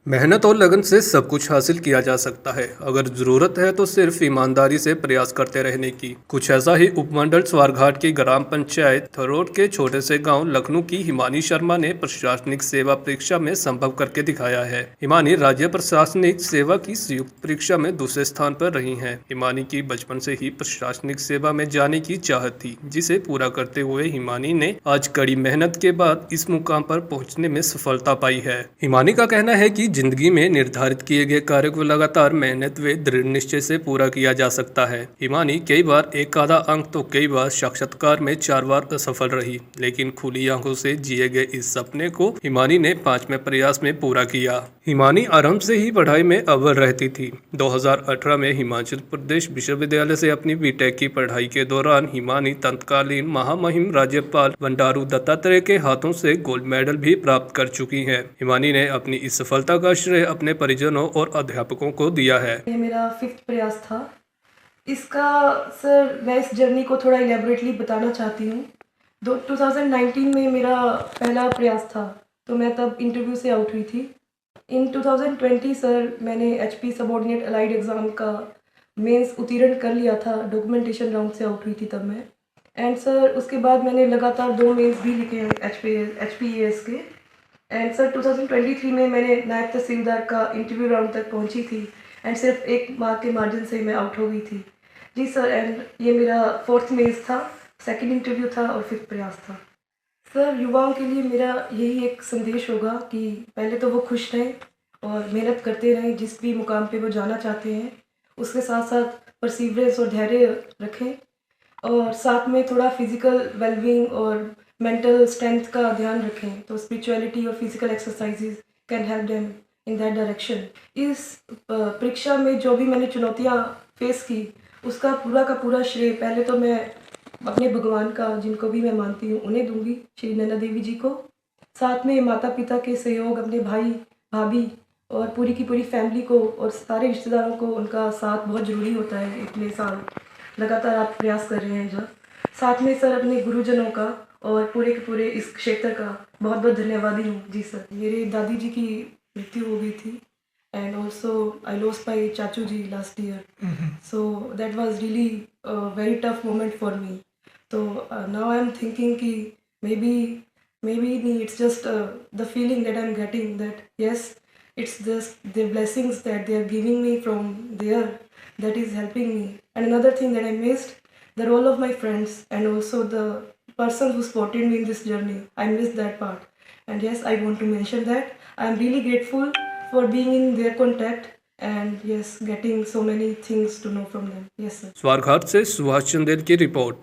मेहनत और लगन से सब कुछ हासिल किया जा सकता है। अगर जरूरत है तो सिर्फ ईमानदारी से प्रयास करते रहने की। कुछ ऐसा ही उपमंडल स्वारघाट की ग्राम पंचायत थरोट के छोटे से गांव लखनऊ की हिमानी शर्मा ने प्रशासनिक सेवा परीक्षा में संभव करके दिखाया है। हिमानी राज्य प्रशासनिक सेवा की संयुक्त परीक्षा में दूसरे स्थान पर रही हैं। हिमानी की बचपन से ही प्रशासनिक सेवा में जाने की चाहत थी, जिसे पूरा करते हुए हिमानी ने आज कड़ी मेहनत के बाद इस मुकाम पर पहुंचने में सफलता पाई है। हिमानी का कहना है कि जिंदगी में निर्धारित किए गए कार्य को लगातार मेहनत व दृढ़ निश्चय से पूरा किया जा सकता है। हिमानी कई बार एक आधा अंक तो कई बार साक्षात्कार में 4 बार असफल रही, लेकिन खुली आंखों से जिए गए इस सपने को हिमानी ने 5वें प्रयास में पूरा किया। हिमानी आरंभ से ही पढ़ाई में अव्वल रहती थी। 2018 में हिमाचल प्रदेश विश्वविद्यालय से अपनी बीटेक की पढ़ाई के दौरान हिमानी तत्कालीन महामहिम राज्यपाल बंडारू दत्तात्रेय के हाथों से गोल्ड मेडल भी प्राप्त कर चुकी हैं। हिमानी ने अपनी इस सफलता का श्रेय अपने परिजनों और अध्यापकों को दिया है। ये मेरा 5th प्रयास था। इसका सर मैं इस जर्नी को थोड़ा इलेबोरेटली बताना चाहती हूँ। 2019 में मेरा पहला प्रयास था, तो मैं तब इंटरव्यू से आउट हुई थी। इन 2020 सर मैंने HP सबऑर्डिनेट अलाइड एग्ज़ाम का मेंस उत्तीर्ण कर लिया था। डॉक्यूमेंटेशन राउंड से आउट हुई थी तब मैं। एंड सर उसके बाद मैंने लगातार 2 मेंस भी लिखे हैं HPAS के। एंड सर 2023 में मैंने नायब तहसीलदार का इंटरव्यू राउंड तक पहुंची थी एंड सिर्फ 1 मार्क के मार्जिन से मैं आउट हो गई थी। जी सर, एंड ये मेरा 4th मेंस था, 2nd इंटरव्यू था और 5th प्रयास था। सर युवाओं के लिए मेरा यही एक संदेश होगा कि पहले तो वो खुश रहें और मेहनत करते रहें जिस भी मुकाम पे वो जाना चाहते हैं। उसके साथ साथ परसीवरेंस और धैर्य रखें और साथ में थोड़ा फिजिकल वेलबींग और मेंटल स्ट्रेंथ का ध्यान रखें। तो स्पिरिचुअलिटी और physical exercises can help them in that direction. इस परीक्षा में जो भी मैंने चुनौतियाँ फेस की, उसका पूरा का पूरा श्रेय पहले तो मैं अपने भगवान का, जिनको भी मैं मानती हूँ, उन्हें दूंगी, श्री नैना देवी जी को। साथ में माता पिता के सहयोग, अपने भाई भाभी और पूरी की पूरी फैमिली को और सारे रिश्तेदारों को, उनका साथ बहुत ज़रूरी होता है। इतने साल लगातार आप प्रयास कर रहे हैं जब। साथ में सर अपने गुरुजनों का और पूरे के पूरे इस क्षेत्र का बहुत बहुत धन्यवादी हूँ। जी सर, मेरे दादी जी की मृत्यु हो गई थी and also I lost my चाचू ji last year, so that was really very tough moment for me. तो नाउ आई एम थिंकिंग कि maybe it's just the feeling that I'm getting, that yes, it's just the blessings that they are giving me from there that is helping me. And another thing that I missed, the role of my friends and also the person who supported me in this journey. I missed that part. And yes, I want to mention that I'm really grateful for being in their contact and yes, getting so many things to know from them. Yes sir. Swarghat से सुभाष चंदेल की report.